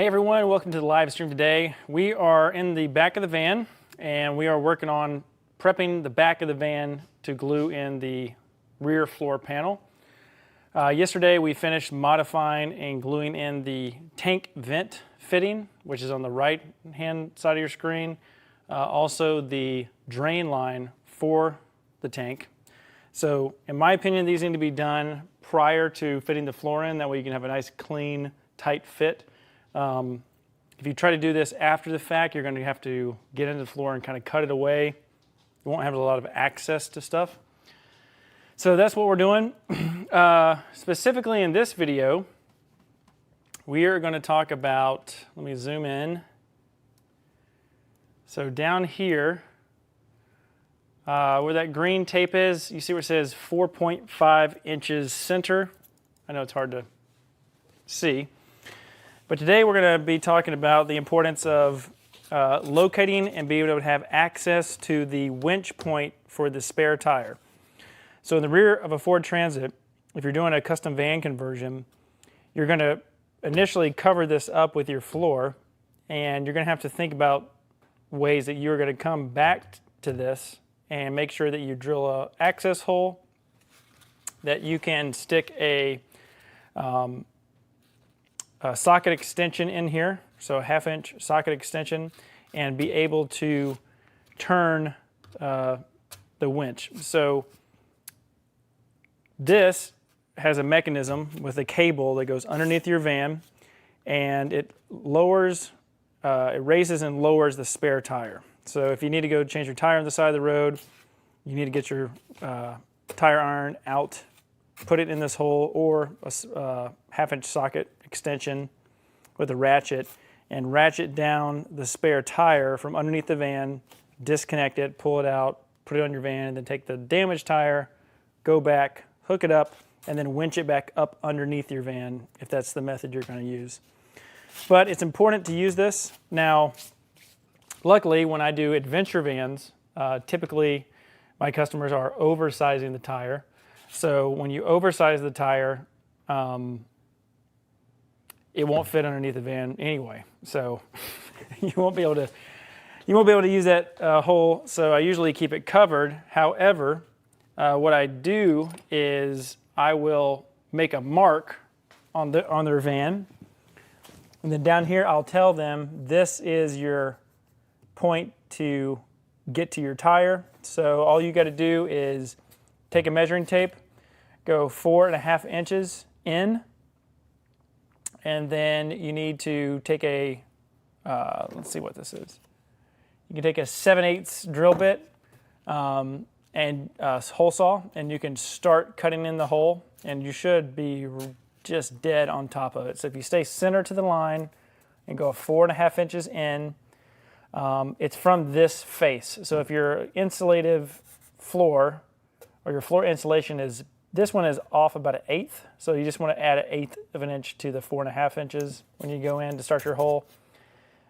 Hey everyone, welcome to the live stream today. We are in the back of the van and we are working on prepping the back of the van to glue in the rear floor panel. Yesterday we finished modifying and gluing in the tank vent fitting, which is on the right hand side of your screen. Also the drain line for the tank. So in my opinion, these need to be done prior to fitting the floor in, that way you can have a nice clean, tight fit. If you try to do this after the fact, you're going to have to get into the floor and kind of cut it away. You won't have a lot of access to stuff. So that's what we're doing. Specifically in this video, we are going to talk about, let me zoom in. So down here, where that green tape is, you see where it says 4.5 inches center. I know it's hard to see. But today we're going to be talking about the importance of locating and being able to have access to the winch point for the spare tire. So in the rear of a Ford Transit, if you're doing a custom van conversion, you're going to initially cover this up with your floor, and you're going to have to think about ways that you're going to come back to this and make sure that you drill an access hole, that you can stick a socket extension in here, so a 1/2 inch socket extension, and be able to turn the winch. So this has a mechanism with a cable that goes underneath your van, and it lowers, it raises and lowers the spare tire. So if you need to go change your tire on the side of the road, you need to get your tire iron out, put it in this hole, or a 1/2 inch socket extension with a ratchet, and ratchet down the spare tire from underneath the van, disconnect it, pull it out, put it on your van, and then take the damaged tire, go back, hook it up, and then winch it back up underneath your van if that's the method you're going to use. But it's important to use this. Now, luckily, when I do adventure vans, typically my customers are oversizing the tire. So when you oversize the tire, it won't fit underneath the van anyway. So you won't be able to use that hole. So I usually keep it covered. However, what I do is I will make a mark on their van, and then down here I'll tell them this is your point to get to your tire. So all you got to do is take a measuring tape, go 4.5 inches in, and then you need to take a, let's see what this is. You can take a 7/8 drill bit and a hole saw, and you can start cutting in the hole, and you should be just dead on top of it. So if you stay center to the line and go 4.5 inches in, it's from this face. So if your insulative floor or your floor insulation is, this one is off about 1/8, so you just want to add 1/8 of an inch to the 4.5 inches when you go in to start your hole.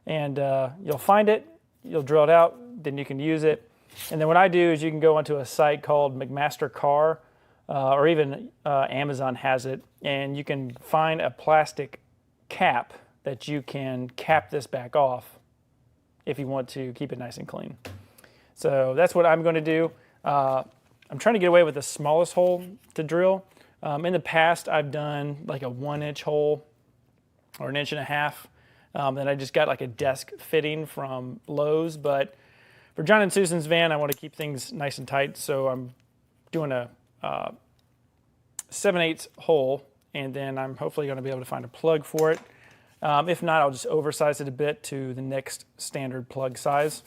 And you'll find it, you'll drill it out, then you can use it. And then what I do is you can go onto a site called McMaster Car, or even Amazon has it, and you can find a plastic cap that you can cap this back off if you want to keep it nice and clean. So that's what I'm going to do. I'm trying to get away with the smallest hole to drill. In the past, I've done like a 1-inch hole or 1.5 inches. And I just got like a desk fitting from Lowe's. But for John and Susan's van, I want to keep things nice and tight. So I'm doing a 7/8 hole, and then I'm hopefully going to be able to find a plug for it. If not, I'll just oversize it a bit to the next standard plug size.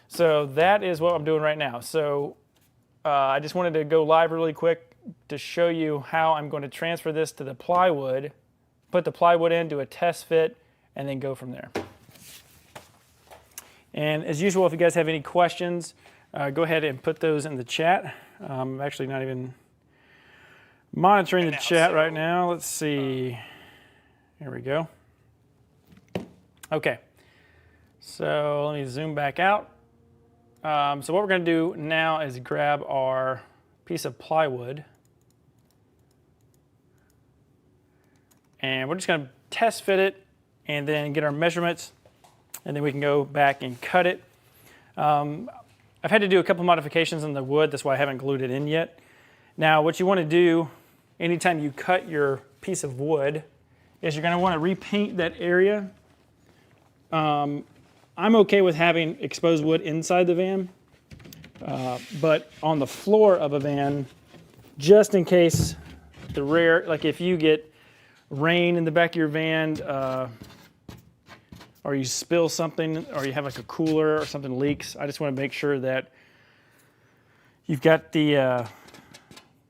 So that is what I'm doing right now. So I just wanted to go live really quick to show you how I'm going to transfer this to the plywood, put the plywood in, do a test fit, and then go from there. And as usual, if you guys have any questions, go ahead and put those in the chat. I'm actually not even monitoring the chat right now. Let's see. Here we go. Okay. So let me zoom back out. So what we're going to do now is grab our piece of plywood, and we're just going to test fit it and then get our measurements, and then we can go back and cut it. I've had to do a couple modifications on the wood, that's why I haven't glued it in yet. Now what you want to do anytime you cut your piece of wood is you're going to want to repaint that area. I'm okay with having exposed wood inside the van, but on the floor of a van, just in case the rare, like if you get rain in the back of your van, or you spill something, or you have like a cooler or something leaks, I just want to make sure that you've got the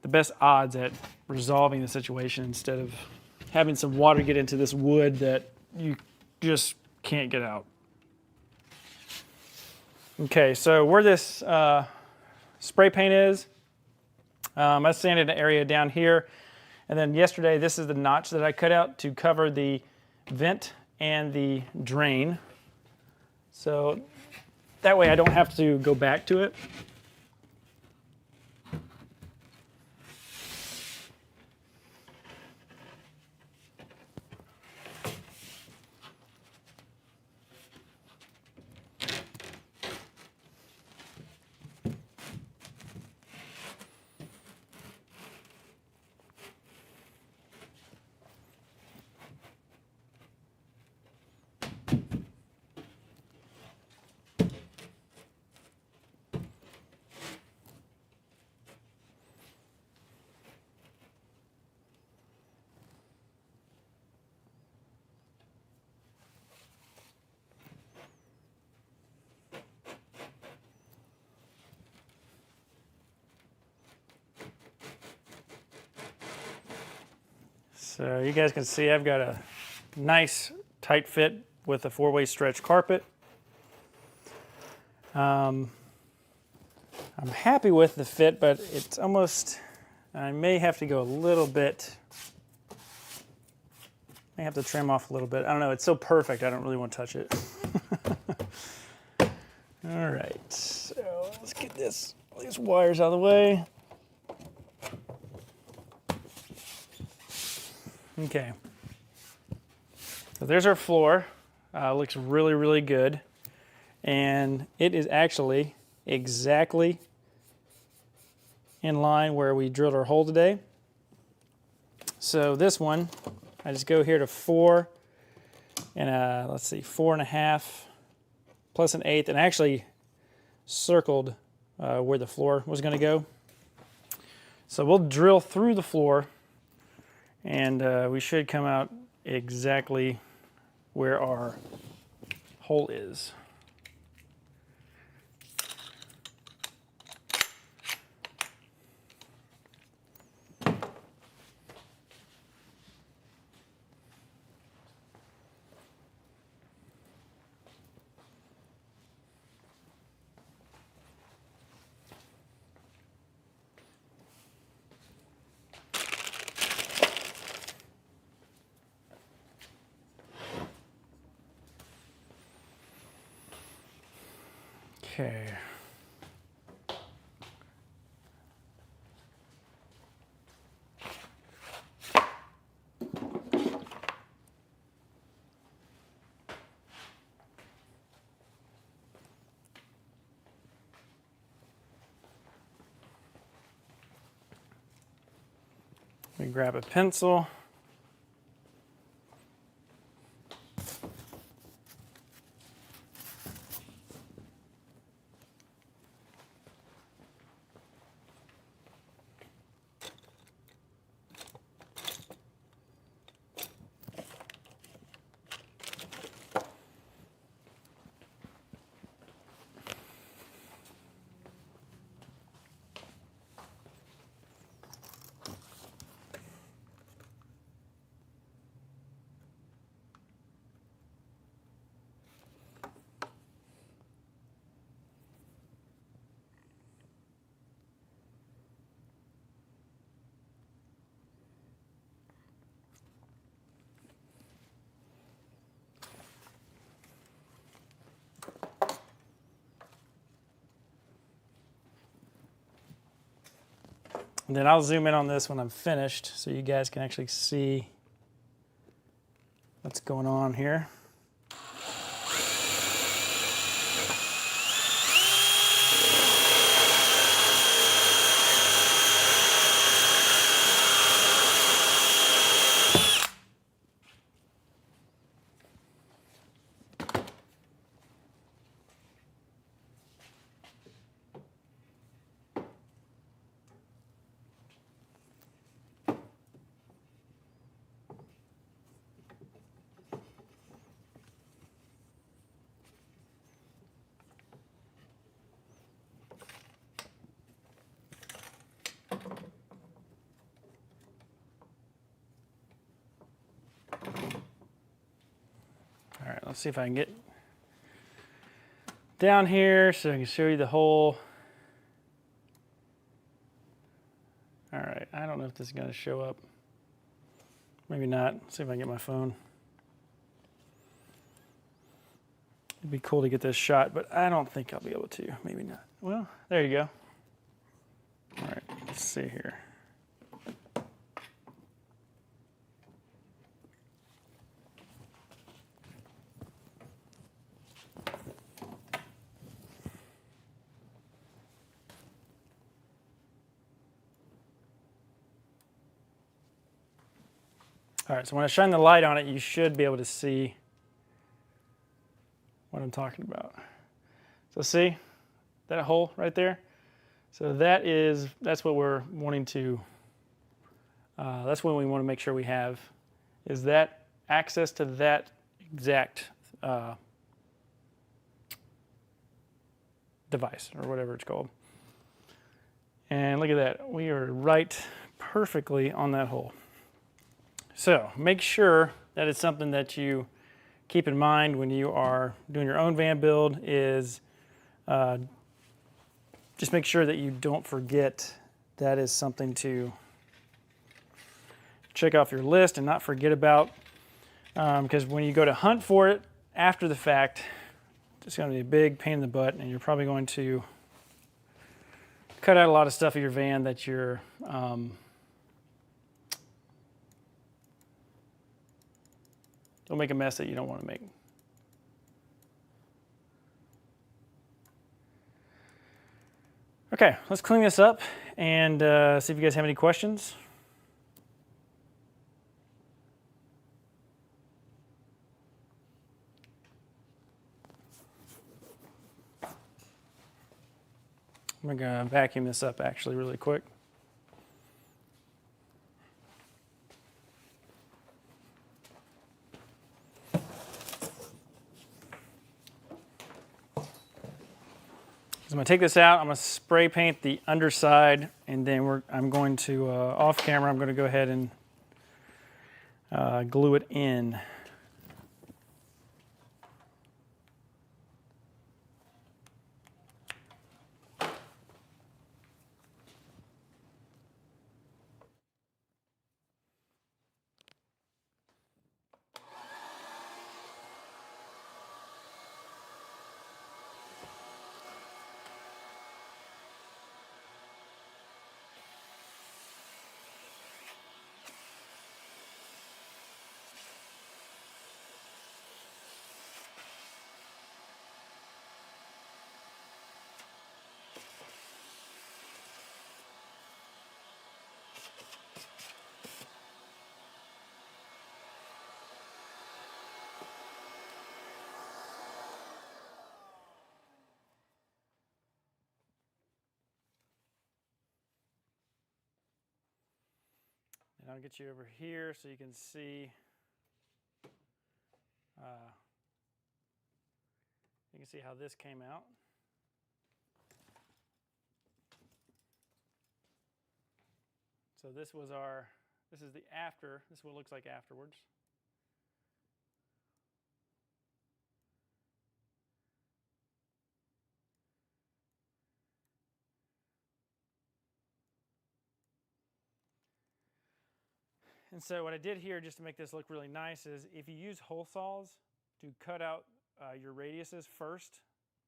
best odds at resolving the situation instead of having some water get into this wood that you just can't get out. Okay, so where this spray paint is, I sanded an area down here, and then yesterday this is the notch that I cut out to cover the vent and the drain. So that way I don't have to go back to it. So you guys can see I've got a nice tight fit with a 4-way stretch carpet. I'm happy with the fit, but it's almost, I may have to go a little bit, may have to trim off a little bit. I don't know, it's so perfect I don't really want to touch it. All right, so let's get all these wires out of the way. Okay, so there's our floor. Looks really, really good. And it is actually exactly in line where we drilled our hole today. So this one, I just go here to 4 and let's see, 4.5 plus an 1/8, and actually circled where the floor was going to go. So we'll drill through the floor, and we should come out exactly where our hole is. Okay. We grab a pencil. And then I'll zoom in on this when I'm finished so you guys can actually see what's going on here. All right, let's see if I can get down here so I can show you the hole. All right, I don't know if this is gonna show up. Maybe not. Let's see if I can get my phone. It'd be cool to get this shot, but I don't think I'll be able to. Maybe not. Well, there you go. All right, let's see here. All right, so when I shine the light on it, you should be able to see what I'm talking about. So see that hole right there? So that's what we're wanting to, that's what we want to make sure we have, is that access to that exact device, or whatever it's called. And look at that, we are right perfectly on that hole. So make sure that it's something that you keep in mind when you are doing your own van build, is just make sure that you don't forget that is something to check off your list and not forget about, because when you go to hunt for it after the fact, it's going to be a big pain in the butt, and you're probably going to cut out a lot of stuff of your van that you're don't make a mess that you don't want to make. Okay, let's clean this up and see if you guys have any questions. I'm going to vacuum this up actually really quick. So I'm going to take this out, I'm going to spray paint the underside, and then I'm going to, off camera, I'm going to go ahead and glue it in. And I'll get you over here so you can see. You can see how this came out. So this is the after. This is what it looks like afterwards. And so what I did here, just to make this look really nice, is if you use hole saws to cut out your radiuses first,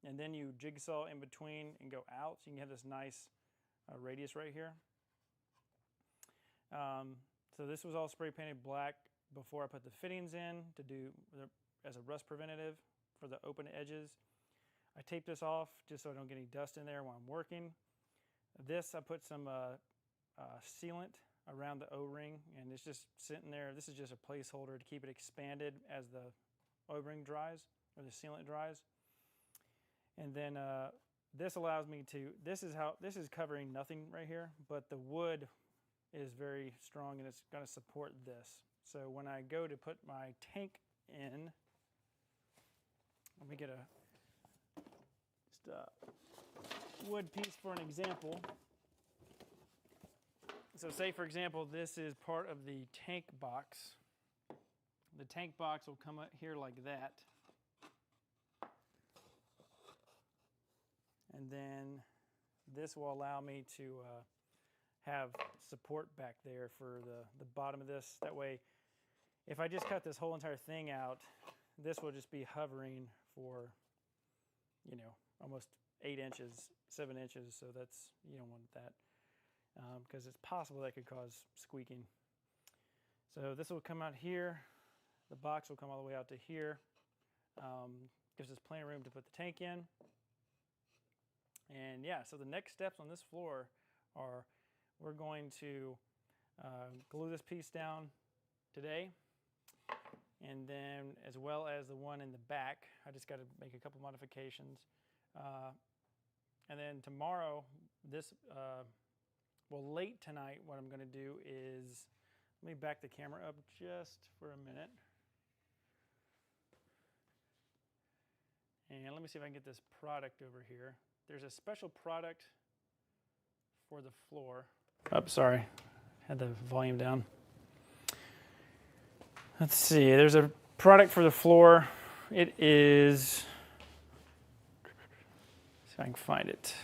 and then you jigsaw in between and go out, so you can have this nice radius right here. So this was all spray painted black before I put the fittings in to do as a rust preventative for the open edges. I tape this off just so I don't get any dust in there while I'm working. This, I put some sealant around the O-ring, and it's just sitting there. This is just a placeholder to keep it expanded as the O-ring dries, or the sealant dries. And then this allows me to, this is covering nothing right here, but the wood is very strong and it's going to support this. So when I go to put my tank in, let me get just a wood piece for an example. So say, for example, this is part of the tank box. The tank box will come up here like that. And then this will allow me to have support back there for the bottom of this. That way, if I just cut this whole entire thing out, this will just be hovering for, you know, almost 8 inches, 7 inches. So that's, you don't want that, because it's possible that could cause squeaking. So this will come out here. The box will come all the way out to here. Gives us plenty of room to put the tank in. And yeah, so the next steps on this floor are we're going to glue this piece down today, and then as well as the one in the back. I just got to make a couple modifications. And then tomorrow, well, late tonight, what I'm going to do is, let me back the camera up just for a minute. And let me see if I can get this product over here. There's a special product for the floor. Oh, sorry, had the volume down. Let's see, there's a product for the floor. It is, see if I can find it.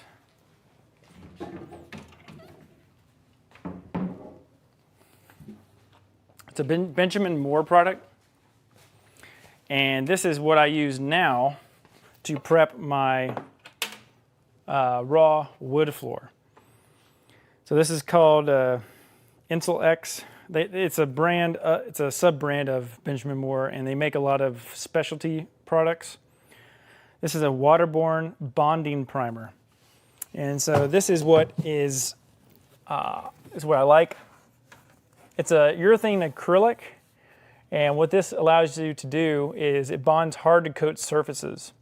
It's a Benjamin Moore product. And this is what I use now to prep my raw wood floor. So this is called Insul X. It's a brand, it's a sub-brand of Benjamin Moore, and they make a lot of specialty products. This is a waterborne bonding primer. And so this is what is what I like. It's a urethane acrylic, and what this allows you to do is it bonds hard to coat surfaces.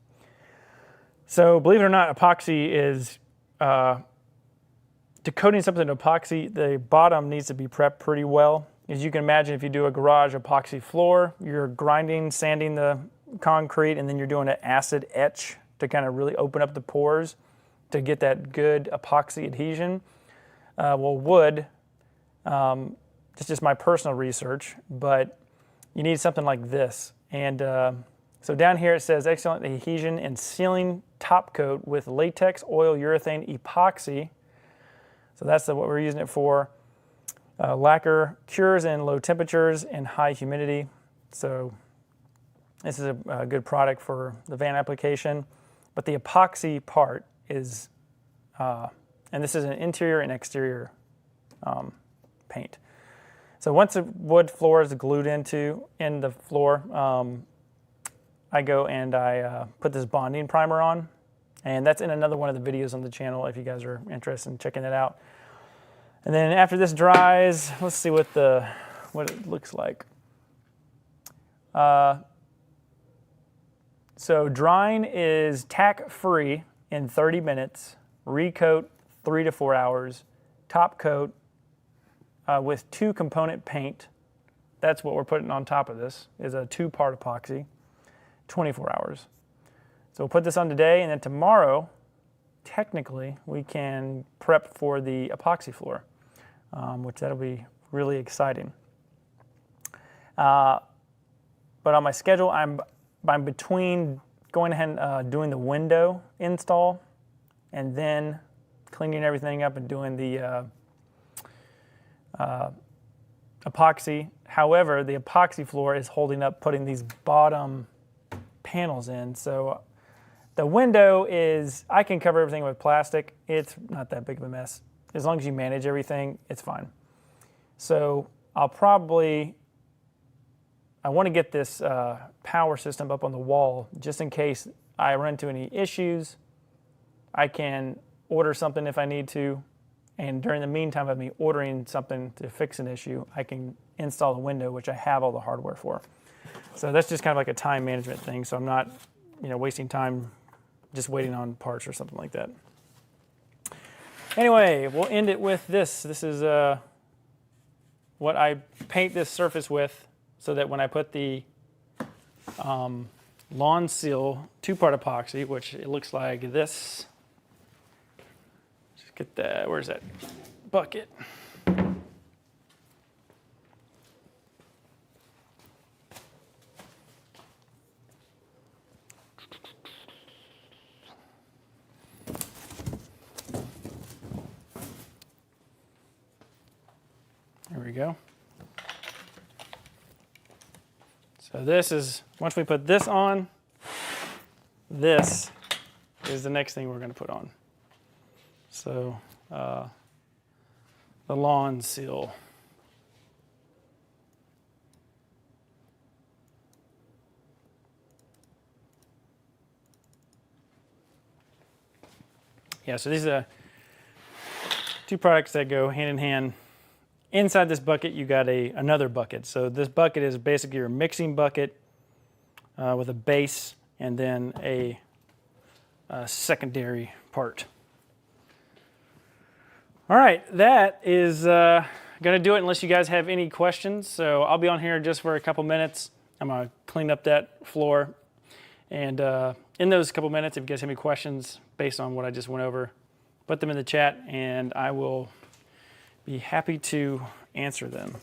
So believe it or not, epoxy is, to coating something in epoxy, the bottom needs to be prepped pretty well. As you can imagine, if you do a garage epoxy floor, you're grinding, sanding the concrete, and then you're doing an acid etch to kind of really open up the pores to get that good epoxy adhesion. Well, wood, it's just my personal research, but you need something like this. And so down here it says excellent adhesion and sealing top coat with latex oil urethane epoxy. So that's what we're using it for. Lacquer cures in low temperatures and high humidity. So this is a good product for the van application. But the epoxy part is, and this is an interior and exterior paint. So once the wood floor is glued in the floor, I go and I put this bonding primer on. And that's in another one of the videos on the channel if you guys are interested in checking it out. And then after this dries, let's see what it looks like. So drying is tack free in 30 minutes, recoat 3 to 4 hours, top coat with 2 component paint. That's what we're putting on top of this, is a 2-part epoxy, 24 hours. So we'll put this on today, and then tomorrow, technically, we can prep for the epoxy floor, which that'll be really exciting. But on my schedule, I'm between going ahead and doing the window install and then cleaning everything up and doing the epoxy. However, the epoxy floor is holding up putting these bottom panels in. So the window is, I can cover everything with plastic. It's not that big of a mess. As long as you manage everything, it's fine. So I'll probably I want to get this power system up on the wall just in case I run into any issues. I can order something if I need to, and during the meantime of me ordering something to fix an issue, I can install the window, which I have all the hardware for. So that's just kind of like a time management thing, so I'm not, wasting time just waiting on parts or something like that. Anyway, we'll end it with this. This is what I paint this surface with, so that when I put the lawn seal 2-part epoxy, which it looks like this. Just get that, where's that bucket? There we go. So this is, once we put this on, this is the next thing we're going to put on. So the lawn seal. Yeah, so these are 2 products that go hand in hand. Inside this bucket, you got another bucket. So this bucket is basically your mixing bucket with a base and then a secondary part. All right, that is going to do it unless you guys have any questions. So I'll be on here just for a couple minutes. I'm going to clean up that floor. And in those couple minutes, if you guys have any questions based on what I just went over, put them in the chat and I will be happy to answer them.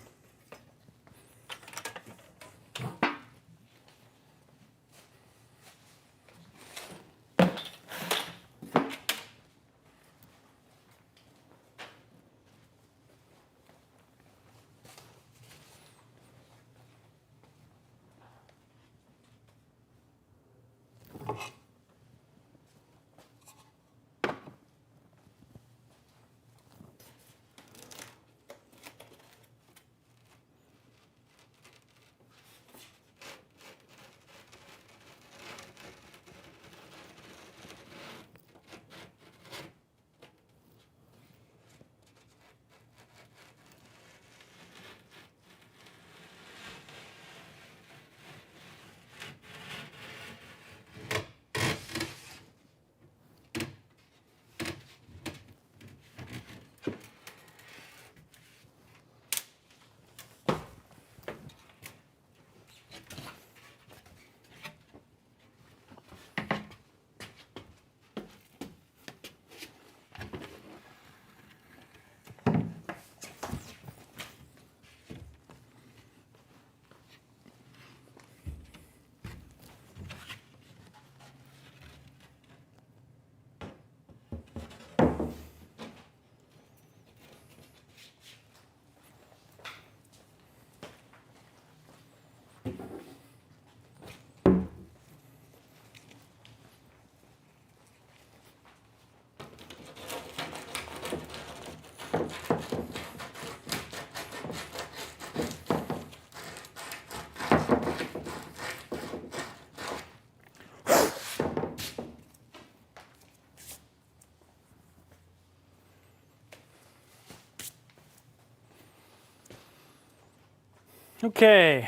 Okay,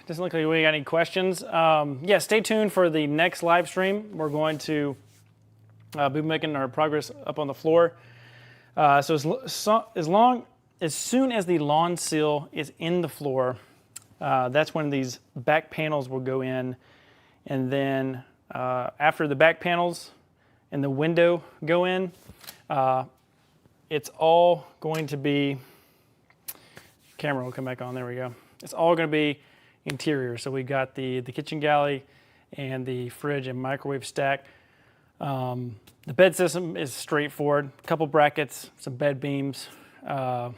doesn't look like we got any questions. Yeah, stay tuned for the next live stream. We're going to be making our progress up on the floor. So as soon as the lawn seal is in the floor, that's when these back panels will go in. And then after the back panels and the window go in, it's all going to be, camera will come back on, there we go. It's all going to be interior. So we've got the kitchen galley and the fridge and microwave stack. The bed system is straightforward. A couple brackets, some bed beams. But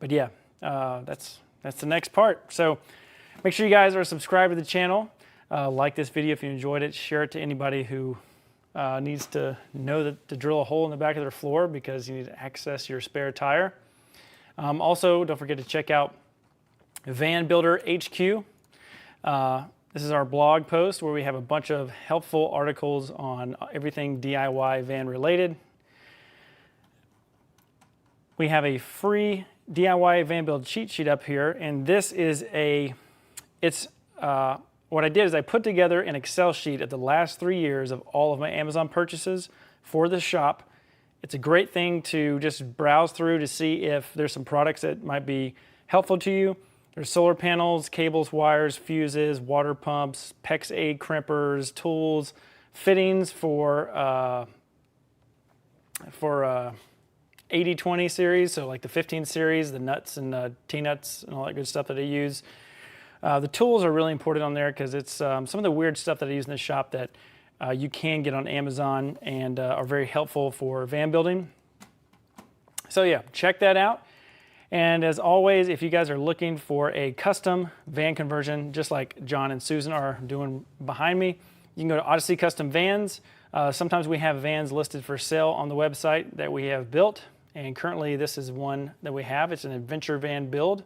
yeah, that's the next part. So make sure you guys are subscribed to the channel. Like this video if you enjoyed it. Share it to anybody who needs to know to drill a hole in the back of their floor because you need to access your spare tire. Also, don't forget to check out Van Builder HQ. This is our blog post where we have a bunch of helpful articles on everything DIY van related. We have a free DIY van build cheat sheet up here, and this is what I did is I put together an Excel sheet of the last 3 years of all of my Amazon purchases for the shop. It's a great thing to just browse through to see if there's some products that might be helpful to you. There's solar panels, cables, wires, fuses, water pumps, PEX aid crimpers, tools, fittings for 80/20 series, so like the 15 series, the nuts and T-nuts and all that good stuff that I use. The tools are really important on there because it's some of the weird stuff that I use in the shop that you can get on Amazon and are very helpful for van building. So yeah, check that out. And as always, if you guys are looking for a custom van conversion, just like John and Susan are doing behind me, you can go to Odyssey Custom Vans. Sometimes we have vans listed for sale on the website that we have built. And currently this is one that we have. It's an adventure van build.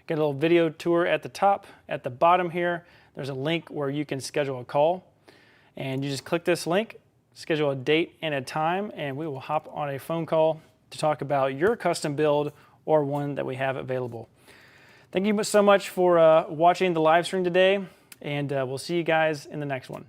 Get a little video tour at the top. At the bottom here, there's a link where you can schedule a call. And you just click this link, schedule a date and a time, and we will hop on a phone call to talk about your custom build or one that we have available. Thank you so much for watching the live stream today, and we'll see you guys in the next one.